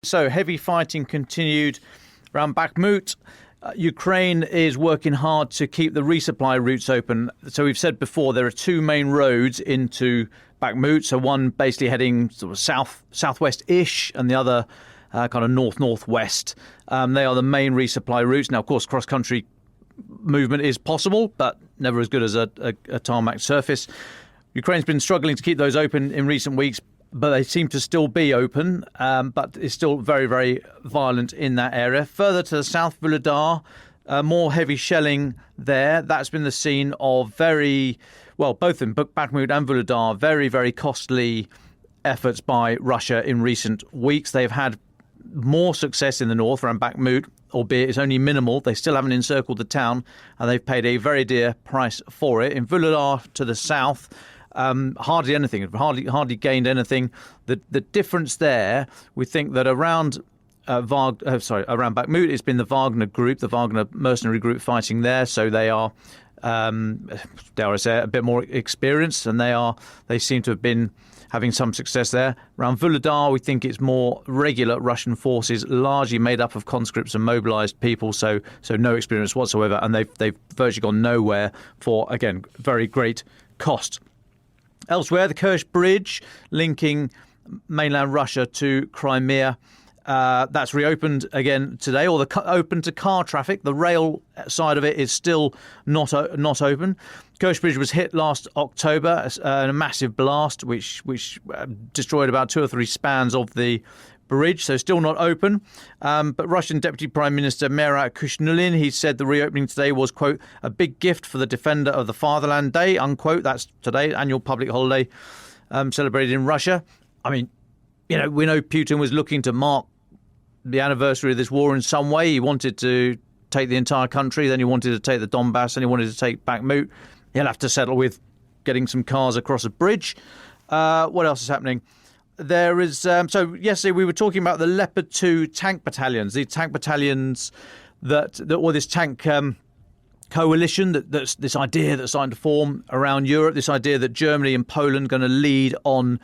So heavy fighting continued around Bakhmut. Ukraine is working hard to keep the resupply routes open. So we've said before there are two main roads into Bakhmut. So one basically heading sort of southwest-ish, and the other kind of north-northwest. They are the main resupply routes. Now, of course, cross-country movement is possible, but never as good as a tarmac surface. Ukraine's been struggling to keep those open in recent weeks, but they seem to still be open, but it's still very, very violent in that area. Further to the south, Vuhledar, more heavy shelling there. That's been the scene of both in Bakhmut and Vuhledar, very, very costly efforts by Russia in recent weeks. They've had more success in the north around Bakhmut, albeit it's only minimal. They still haven't encircled the town, and they've paid a very dear price for it. In Vuhledar to the south, hardly anything, hardly gained anything. The difference there, we think that around Bakhmut, it's been the Wagner group, the Wagner mercenary group fighting there. So they are, dare I say, a bit more experienced, and they seem to have been having some success there. Around Vuhledar, we think it's more regular Russian forces, largely made up of conscripts and mobilised people, so no experience whatsoever, and they've virtually gone nowhere for, again, very great cost. Elsewhere, the Kerch Bridge linking mainland Russia to Crimea, that's reopened again today, or open to car traffic. The rail side of it is still not open. Kerch Bridge was hit last October in a massive blast, which destroyed about 2 or 3 spans of the bridge, so still not open. But Russian Deputy Prime Minister Merat Kushnulin, he said the reopening today was, quote, a big gift for the defender of the fatherland day, unquote. That's today, annual public holiday celebrated in Russia. I mean, we know Putin was looking to mark the anniversary of this war in some way. He wanted to take the entire country, then he wanted to take the Donbass, and he wanted to take Bakhmut. He'll have to settle with getting some cars across a bridge. What else is happening? There is so yesterday we were talking about the Leopard 2 tank battalions, the tank battalions or this tank coalition that's this idea that's starting to form around Europe. This idea that Germany and Poland are going to lead on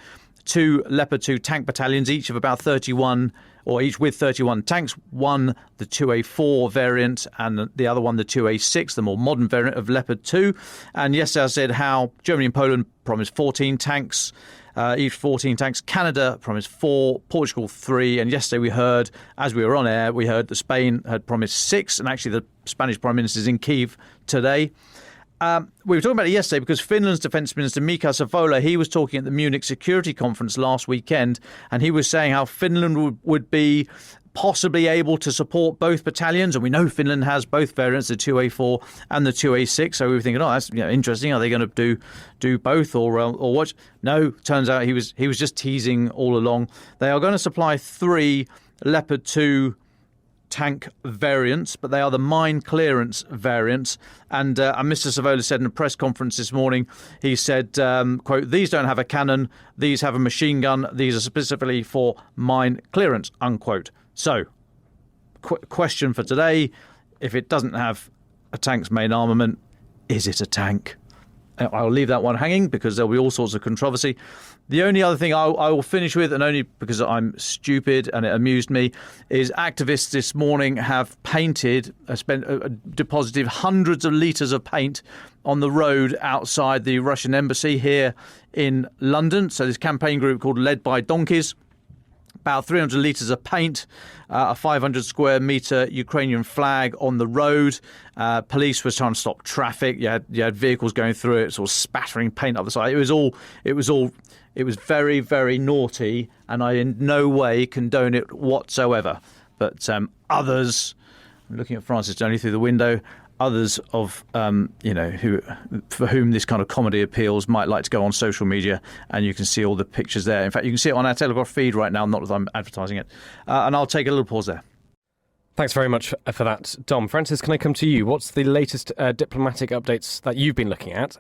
2 Leopard 2 tank battalions, each of about 31, or each with 31 tanks. One, the 2A4 variant, and the other one, the 2A6, the more modern variant of Leopard 2. And yesterday I said how Germany and Poland promised 14 tanks, each 14 tanks. Canada promised 4, Portugal 3. And yesterday we heard, as we were on air, we heard that Spain had promised 6. And actually the Spanish Prime Minister is in Kyiv today. We were talking about it yesterday because Finland's Defence Minister Mika Savola, he was talking at the Munich Security Conference last weekend, and he was saying how Finland would be possibly able to support both battalions. And we know Finland has both variants, the 2A4 and the 2A6. So we were thinking, that's interesting. Are they going to do both or what? No, turns out he was just teasing all along. They are going to supply 3 Leopard 2 tank variants, but they are the mine clearance variants. And Mr. Savola said in a press conference this morning, he said, quote, these don't have a cannon, these have a machine gun, these are specifically for mine clearance, unquote. So, question for today, if it doesn't have a tank's main armament, is it a tank? I'll leave that one hanging because there'll be all sorts of controversy. The only other thing I will finish with, and only because I'm stupid and it amused me, is activists this morning have deposited hundreds of litres of paint on the road outside the Russian embassy here in London. So this campaign group called Led by Donkeys, about 300 litres of paint, a 500 square metre Ukrainian flag on the road. Police was trying to stop traffic. You had vehicles going through it, sort of spattering paint up the side. It was very, very naughty, and I in no way condone it whatsoever. But others, I'm looking at Francis only through the window, others of for whom this kind of comedy appeals might like to go on social media, and you can see all the pictures there. In fact, you can see it on our Telegraph feed right now, not that I'm advertising it. And I'll take a little pause there. Thanks very much for that, Dom. Francis, can I come to you? What's the latest diplomatic updates that you've been looking at?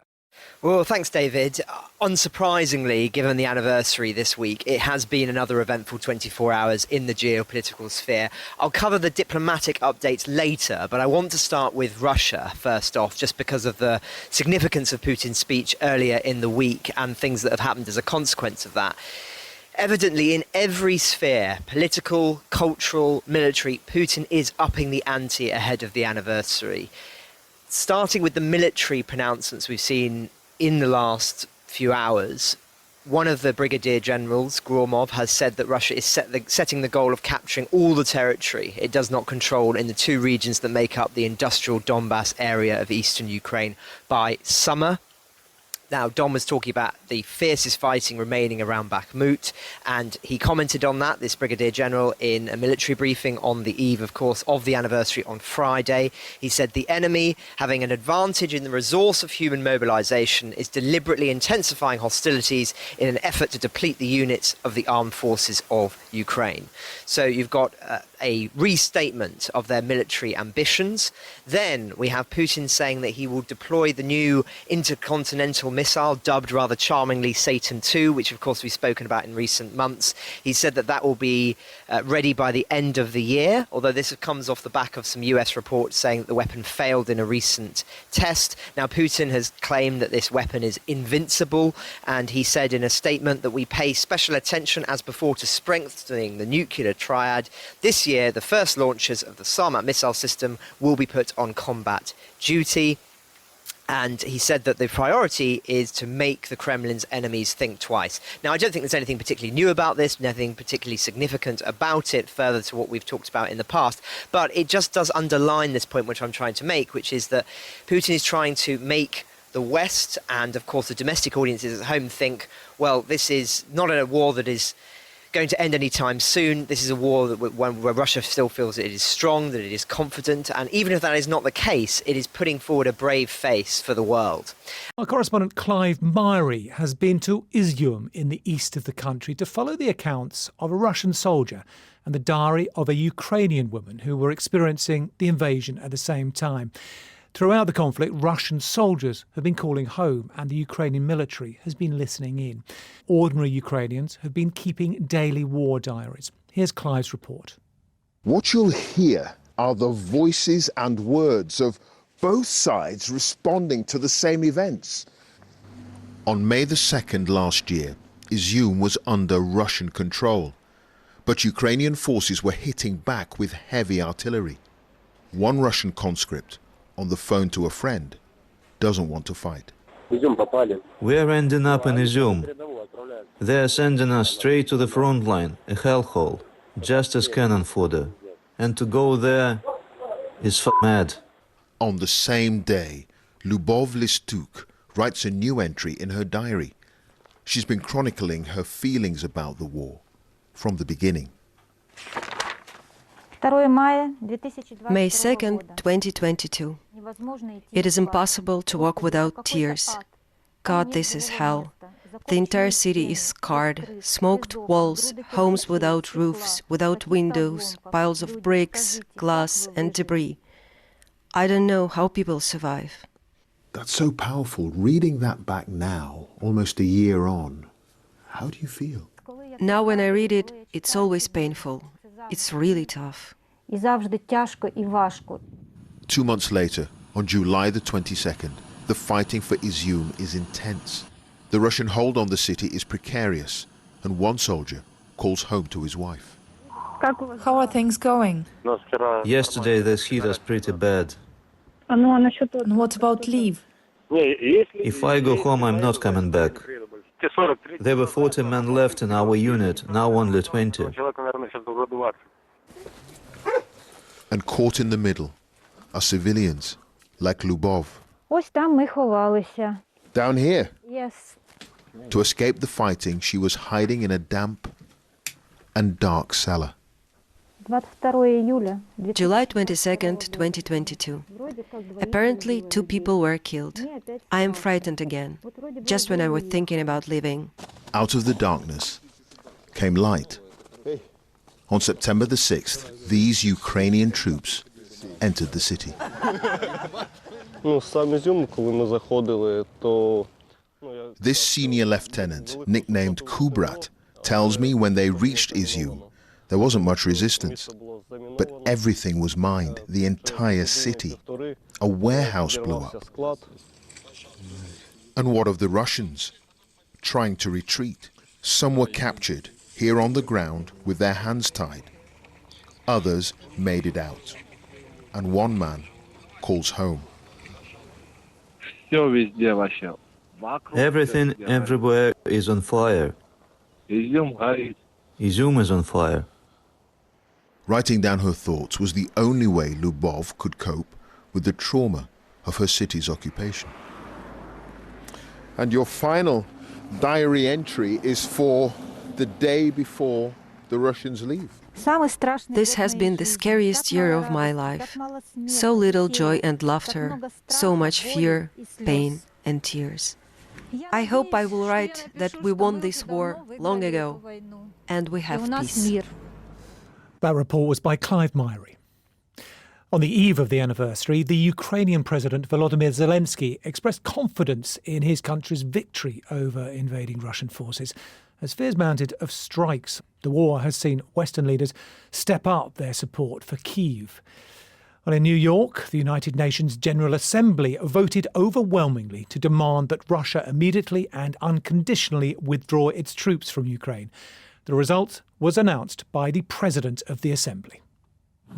Well, thanks, David. Unsurprisingly, given the anniversary this week, it has been another eventful 24 hours in the geopolitical sphere. I'll cover the diplomatic updates later, but I want to start with Russia first off, just because of the significance of Putin's speech earlier in the week and things that have happened as a consequence of that. Evidently, in every sphere, political, cultural, military, Putin is upping the ante ahead of the anniversary. Starting with the military pronouncements we've seen in the last few hours, one of the brigadier generals, Gromov, has said that Russia is setting the goal of capturing all the territory it does not control in the two regions that make up the industrial Donbass area of eastern Ukraine by summer. Now, Dom was talking about the fiercest fighting remaining around Bakhmut, and he commented on that, this Brigadier General, in a military briefing on the eve, of course, of the anniversary on Friday. He said the enemy, having an advantage in the resource of human mobilization, is deliberately intensifying hostilities in an effort to deplete the units of the armed forces of Ukraine. So you've got a restatement of their military ambitions. Then we have Putin saying that he will deploy the new intercontinental missile, dubbed rather charmingly Satan II, which of course we've spoken about in recent months. He said that that will be ready by the end of the year, although this comes off the back of some US reports saying that the weapon failed in a recent test. Now, Putin has claimed that this weapon is invincible, and he said in a statement that we pay special attention as before to strengthening the nuclear triad. This year, the first launchers of the Sarmat missile system will be put on combat duty. And he said that the priority is to make the Kremlin's enemies think twice. Now, I don't think there's anything particularly new about this, nothing particularly significant about it, further to what we've talked about in the past. But it just does underline this point which I'm trying to make, which is that Putin is trying to make the West and, of course, the domestic audiences at home think, well, this is not a war that is going to end anytime soon. This is a war where Russia still feels that it is strong, that it is confident, and even if that is not the case, it is putting forward a brave face for the world. Our correspondent Clive Myrie has been to Izium in the east of the country to follow the accounts of a Russian soldier and the diary of a Ukrainian woman who were experiencing the invasion at the same time. Throughout the conflict, Russian soldiers have been calling home and the Ukrainian military has been listening in. Ordinary Ukrainians have been keeping daily war diaries. Here's Clive's report. What you'll hear are the voices and words of both sides responding to the same events. On May the 2nd last year, Izium was under Russian control, but Ukrainian forces were hitting back with heavy artillery. One Russian conscript, on the phone to a friend, doesn't want to fight. We're ending up in Izium. They're sending us straight to the front line, a hellhole, just as cannon fodder. And to go there is mad. On the same day, Lubov Listuk writes a new entry in her diary. She's been chronicling her feelings about the war from the beginning. May 2nd, 2022. It is impossible to walk without tears. God, this is hell. The entire city is scarred, smoked walls, homes without roofs, without windows, piles of bricks, glass and debris. I don't know how people survive. That's so powerful. Reading that back now, almost a year on, how do you feel? Now when I read it, it's always painful. It's really tough. 2 months later, on July the 22nd, the fighting for Izium is intense. The Russian hold on the city is precarious, and one soldier calls home to his wife. How are things going? Yesterday this hit us pretty bad. And what about leave? If I go home, I'm not coming back. There were 40 men left in our unit, now only 20. And caught in the middle are civilians like Lubov. Down here. Yes. To escape the fighting, she was hiding in a damp and dark cellar. July 22nd, 2022. Apparently 2 people were killed. I am frightened again, just when I was thinking about leaving. Out of the darkness came light. On September the 6th, these Ukrainian troops entered the city. This senior lieutenant, nicknamed Kubrat, tells me when they reached Izium, there wasn't much resistance. But everything was mined, the entire city. A warehouse blew up. And what of the Russians? Trying to retreat. Some were captured, here on the ground with their hands tied. Others made it out. And one man calls home. Everything everywhere is on fire. Izum is on fire. Writing down her thoughts was the only way Lubov could cope with the trauma of her city's occupation. And your final diary entry is for the day before the Russians leave. This has been the scariest year of my life. So little joy and laughter, so much fear, pain and tears. I hope I will write that we won this war long ago and we have peace. That report was by Clive Myrie. On the eve of the anniversary, the Ukrainian President Volodymyr Zelensky expressed confidence in his country's victory over invading Russian forces, as fears mounted of strikes. The war has seen Western leaders step up their support for Kyiv. Well, in New York, the United Nations General Assembly voted overwhelmingly to demand that Russia immediately and unconditionally withdraw its troops from Ukraine. The result was announced by the President of the Assembly.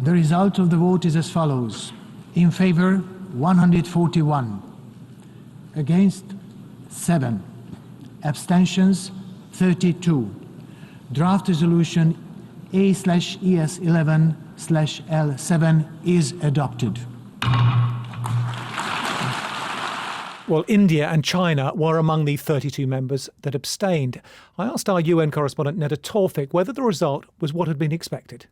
The result of the vote is as follows. In favour, 141. Against, 7. Abstentions, 32. Draft resolution A/ES11/L7 is adopted. Well, India and China were among the 32 members that abstained. I asked our UN correspondent Neda Tawfik whether the result was what had been expected.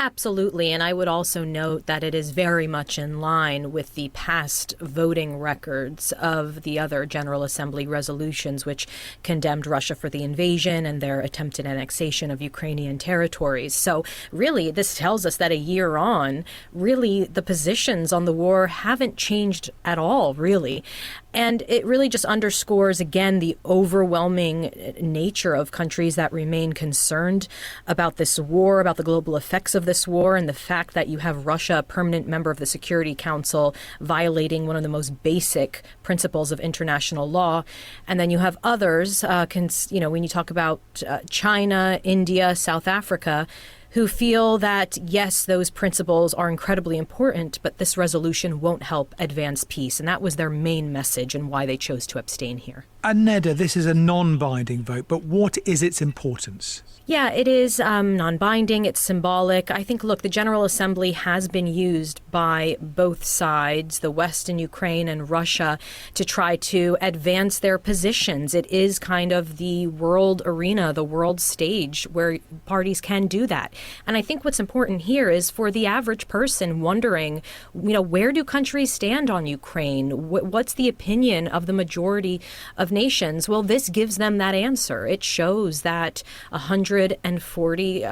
Absolutely, and I would also note that it is very much in line with the past voting records of the other General Assembly resolutions which condemned Russia for the invasion and their attempted annexation of Ukrainian territories. So really, this tells us that a year on, really the positions on the war haven't changed at all, really. And it really just underscores, again, the overwhelming nature of countries that remain concerned about this war, about the global effects of this war, and the fact that you have Russia, a permanent member of the Security Council, violating one of the most basic principles of international law. And then you have others, when you talk about China, India, South Africa, who feel that, yes, those principles are incredibly important, but this resolution won't help advance peace. And that was their main message and why they chose to abstain here. And Neda, this is a non-binding vote, but what is its importance? Yeah, it is non-binding. It's symbolic. I think, look, the General Assembly has been used by both sides, the West and Ukraine and Russia, to try to advance their positions. It is kind of the world arena, the world stage where parties can do that. And I think what's important here is for the average person wondering, where do countries stand on Ukraine? What's the opinion of the majority of nations? Well, this gives them that answer. It shows that 140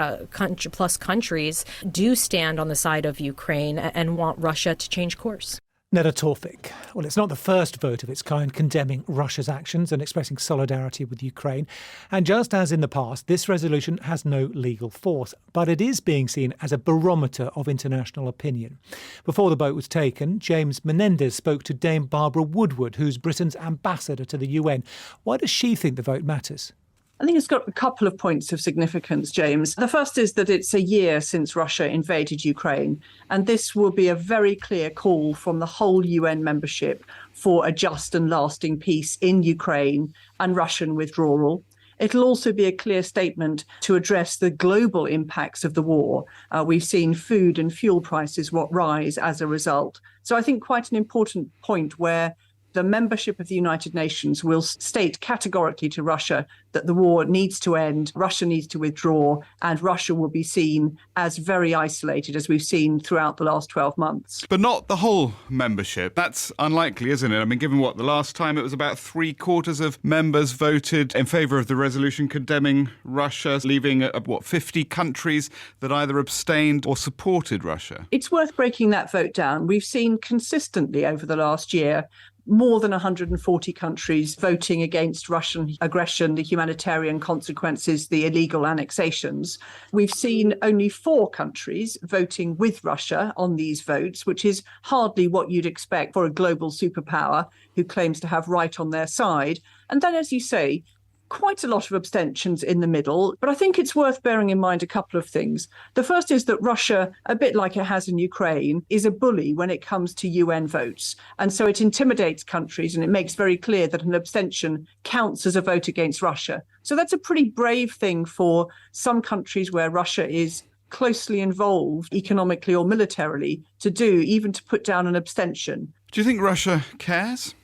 plus countries do stand on the side of Ukraine and want Russia to change course. Neda Tawfik. Well, it's not the first vote of its kind condemning Russia's actions and expressing solidarity with Ukraine. And just as in the past, this resolution has no legal force, but it is being seen as a barometer of international opinion. Before the vote was taken, James Menendez spoke to Dame Barbara Woodward, who's Britain's ambassador to the UN. Why does she think the vote matters? I think it's got a couple of points of significance, James. The first is that it's a year since Russia invaded Ukraine, and this will be a very clear call from the whole UN membership for a just and lasting peace in Ukraine and Russian withdrawal. It'll also be a clear statement to address the global impacts of the war. We've seen food and fuel prices rise as a result. So I think quite an important point where the membership of the United Nations will state categorically to Russia that the war needs to end, Russia needs to withdraw, and Russia will be seen as very isolated, as we've seen throughout the last 12 months. But not the whole membership. That's unlikely, isn't it? I mean, given the last time it was about 3/4 of members voted in favour of the resolution condemning Russia, leaving 50 countries that either abstained or supported Russia. It's worth breaking that vote down. We've seen consistently over the last year more than 140 countries voting against Russian aggression, the humanitarian consequences, the illegal annexations. We've seen only 4 countries voting with Russia on these votes, which is hardly what you'd expect for a global superpower who claims to have right on their side. And then, as you say, quite a lot of abstentions in the middle, but I think it's worth bearing in mind a couple of things. The first is that Russia, a bit like it has in Ukraine, is a bully when it comes to UN votes. And so it intimidates countries and it makes very clear that an abstention counts as a vote against Russia. So that's a pretty brave thing for some countries where Russia is closely involved economically or militarily to do, even to put down an abstention. Do you think Russia cares?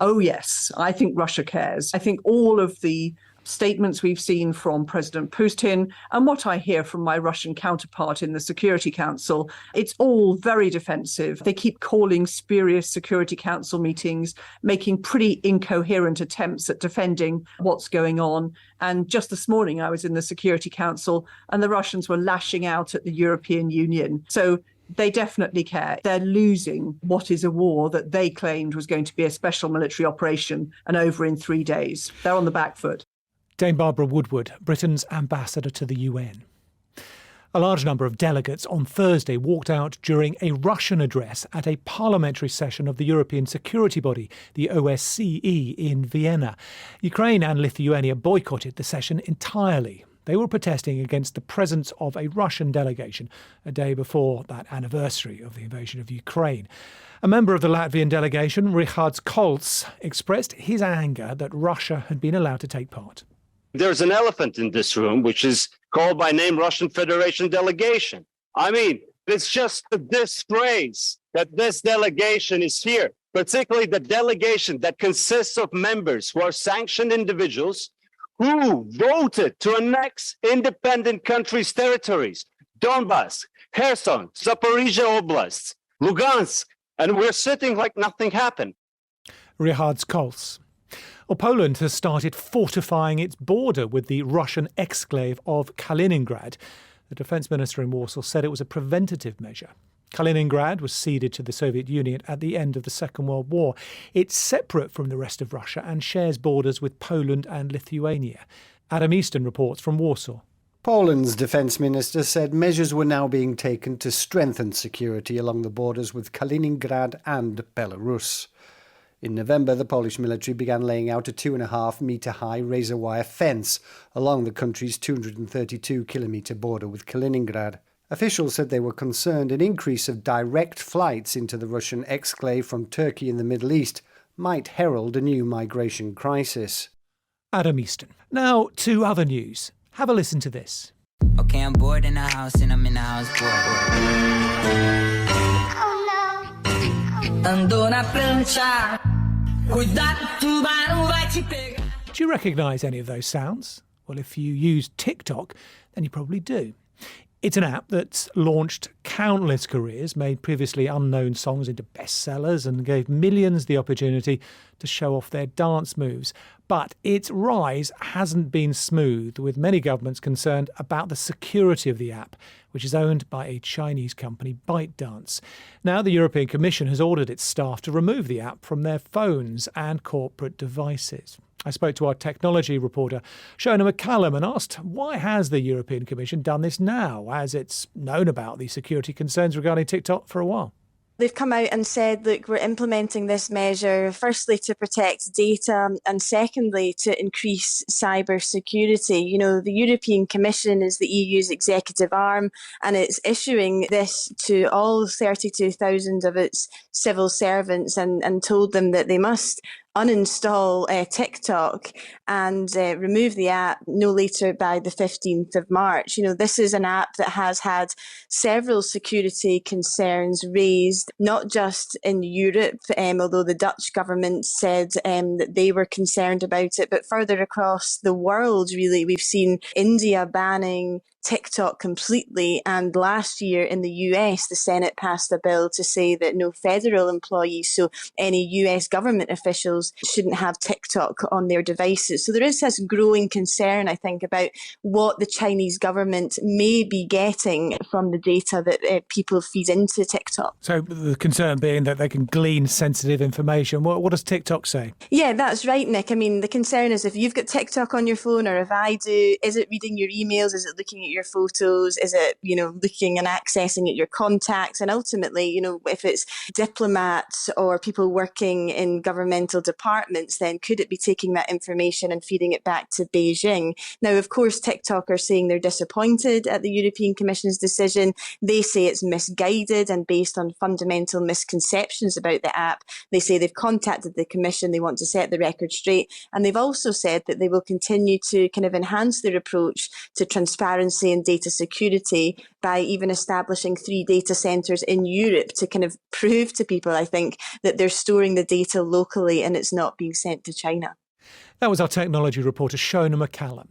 Oh, yes, I think Russia cares. I think all of the statements we've seen from President Putin and what I hear from my Russian counterpart in the Security Council, it's all very defensive. They keep calling spurious Security Council meetings, making pretty incoherent attempts at defending what's going on. And just this morning, I was in the Security Council and the Russians were lashing out at the European Union. So they definitely care. They're losing what is a war that they claimed was going to be a special military operation and over in 3 days. They're on the back foot. Dame Barbara Woodward, Britain's ambassador to the UN. A large number of delegates on Thursday walked out during a Russian address at a parliamentary session of the European security body, the OSCE, in Vienna. Ukraine and Lithuania boycotted the session entirely. They were protesting against the presence of a Russian delegation a day before that anniversary of the invasion of Ukraine. A member of the Latvian delegation, Richards Kolts, expressed his anger that Russia had been allowed to take part. There's an elephant in this room, which is called by name Russian Federation delegation. I mean, it's just a disgrace that this delegation is here, particularly the delegation that consists of members who are sanctioned individuals who voted to annex independent countries' territories, Donbass, Kherson, Zaporizhia Oblast, Lugansk, and we're sitting like nothing happened. Richards Kolts. Well, Poland has started fortifying its border with the Russian exclave of Kaliningrad. The defence minister in Warsaw said it was a preventative measure. Kaliningrad was ceded to the Soviet Union at the end of the Second World War. It's separate from the rest of Russia and shares borders with Poland and Lithuania. Adam Easton reports from Warsaw. Poland's defence minister said measures were now being taken to strengthen security along the borders with Kaliningrad and Belarus. In November, the Polish military began laying out a 2.5-metre-high razor wire fence along the country's 232-kilometre border with Kaliningrad. Officials said they were concerned an increase of direct flights into the Russian exclave from Turkey in the Middle East might herald a new migration crisis. Adam Easton. Now to other news. Have a listen to this. Okay, I'm bored in the house and I'm in the house bored. Do you recognise any of those sounds? Well, if you use TikTok, then you probably do. It's an app that's launched countless careers, made previously unknown songs into bestsellers and gave millions the opportunity to show off their dance moves. But its rise hasn't been smooth, with many governments concerned about the security of the app, which is owned by a Chinese company, ByteDance. Now the European Commission has ordered its staff to remove the app from their phones and corporate devices. I spoke to our technology reporter, Shona McCallum, and asked why has the European Commission done this now, as it's known about the security concerns regarding TikTok for a while. They've come out and said, look, we're implementing this measure, firstly, to protect data, and secondly, to increase cyber security. You know, the European Commission is the EU's executive arm, and it's issuing this to all 32,000 of its civil servants and told them that they must uninstall TikTok and remove the app no later by the 15th of March. You know, this is an app that has had several security concerns raised, not just in Europe, although the Dutch government said that they were concerned about it, but further across the world, really. We've seen India banning TikTok completely, and last year in the US, the Senate passed a bill to say that no federal employees, so any US government officials, shouldn't have TikTok on their devices. So there is this growing concern, I think, about what the Chinese government may be getting from the data that people feed into TikTok. So the concern being that they can glean sensitive information. What does TikTok say? Yeah, that's right, Nick. I mean, the concern is if you've got TikTok on your phone, or if I do, is it reading your emails? Is it looking at your photos? Is it, looking and accessing at your contacts? And ultimately, if it's diplomats or people working in governmental departments, then could it be taking that information and feeding it back to Beijing? Now, of course, TikTok are saying they're disappointed at the European Commission's decision. They say it's misguided and based on fundamental misconceptions about the app. They say they've contacted the Commission, they want to set the record straight, and they've also said that they will continue to kind of enhance their approach to transparency and data security by even establishing 3 data centres in Europe to kind of prove to people, I think, that they're storing the data locally and it's not being sent to China. That was our technology reporter, Shona McCallum.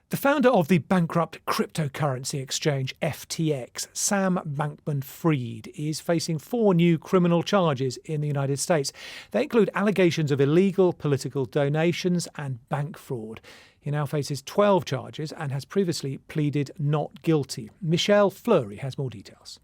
The founder of the bankrupt cryptocurrency exchange FTX, Sam Bankman-Fried, is facing 4 new criminal charges in the United States. They include allegations of illegal political donations and bank fraud. He now faces 12 charges and has previously pleaded not guilty. Michelle Fleury has more details.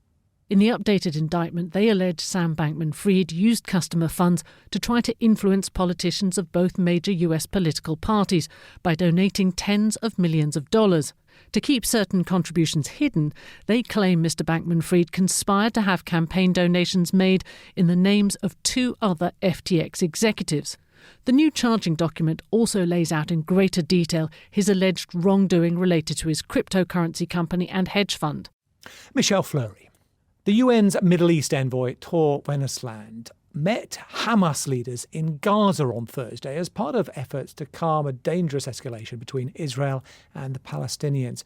In the updated indictment, they allege Sam Bankman-Fried used customer funds to try to influence politicians of both major US political parties by donating tens of millions of dollars. To keep certain contributions hidden, they claim Mr. Bankman-Fried conspired to have campaign donations made in the names of 2 other FTX executives. The new charging document also lays out in greater detail his alleged wrongdoing related to his cryptocurrency company and hedge fund. Michelle Fleury. The UN's Middle East envoy, Tor Wennesland, met Hamas leaders in Gaza on Thursday as part of efforts to calm a dangerous escalation between Israel and the Palestinians.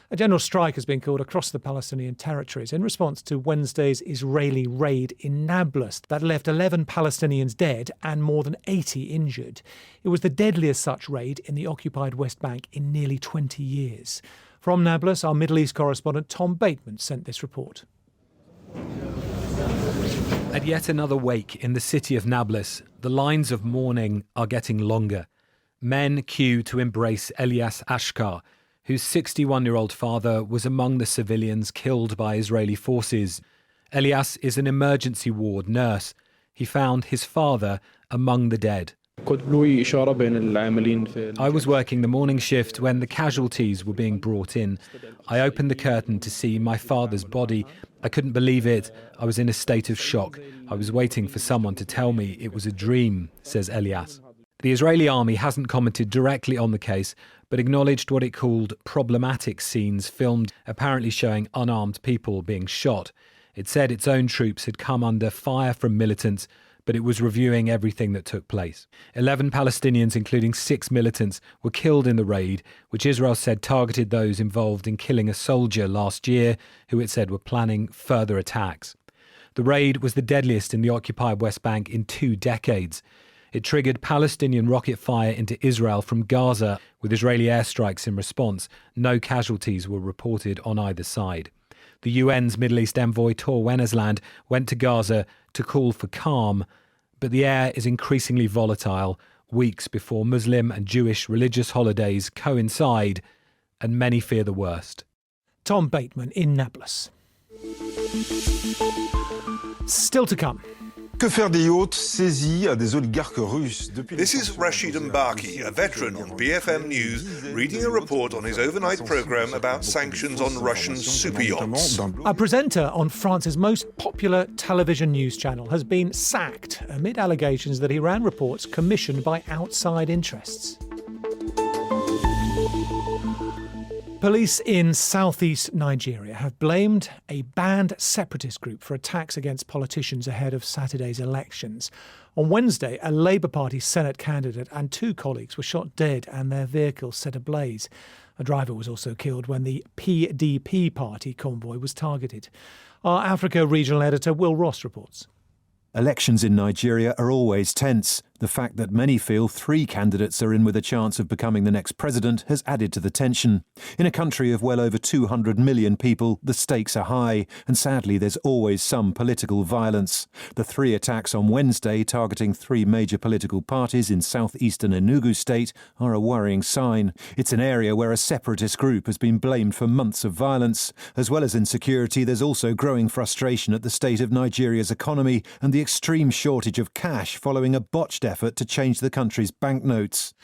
A general strike has been called across the Palestinian territories in response to Wednesday's Israeli raid in Nablus that left 11 Palestinians dead and more than 80 injured. It was the deadliest such raid in the occupied West Bank in nearly 20 years. From Nablus, our Middle East correspondent Tom Bateman sent this report. At yet another wake in the city of Nablus, the lines of mourning are getting longer. Men queue to embrace Elias Ashkar, whose 61-year-old father was among the civilians killed by Israeli forces. Elias is an emergency ward nurse. He found his father among the dead. I was working the morning shift when the casualties were being brought in. I opened the curtain to see my father's body. I couldn't believe it. I was in a state of shock. I was waiting for someone to tell me it was a dream, says Elias. The Israeli army hasn't commented directly on the case, but acknowledged what it called problematic scenes filmed, apparently showing unarmed people being shot. It said its own troops had come under fire from militants, but it was reviewing everything that took place. 11 Palestinians, including 6 militants, were killed in the raid, which Israel said targeted those involved in killing a soldier last year, who it said were planning further attacks. The raid was the deadliest in the occupied West Bank in 2 decades. It triggered Palestinian rocket fire into Israel from Gaza, with Israeli airstrikes in response. No casualties were reported on either side. The UN's Middle East envoy Tor Wennesland went to Gaza to call for calm, but the air is increasingly volatile, weeks before Muslim and Jewish religious holidays coincide, and many fear the worst. Tom Bateman in Nablus. Still to come. Que faire des yachts saisis à des oligarques russes depuis... This is Rashid Mbaki, a veteran on BFM News, reading a report on his overnight programme about sanctions on Russian super yachts. A presenter on France's most popular television news channel has been sacked amid allegations that he ran reports commissioned by outside interests. Police in southeast Nigeria have blamed a banned separatist group for attacks against politicians ahead of Saturday's elections. On Wednesday, a Labour Party Senate candidate and 2 colleagues were shot dead and their vehicles set ablaze. A driver was also killed when the PDP party convoy was targeted. Our Africa regional editor Will Ross reports. Elections in Nigeria are always tense. The fact that many feel 3 candidates are in with a chance of becoming the next president has added to the tension. In a country of well over 200 million people, the stakes are high, and sadly there's always some political violence. The 3 attacks on Wednesday targeting 3 major political parties in southeastern Enugu state are a worrying sign. It's an area where a separatist group has been blamed for months of violence. As well as insecurity, there's also growing frustration at the state of Nigeria's economy and the extreme shortage of cash following a botched effort to change the country's banknotes.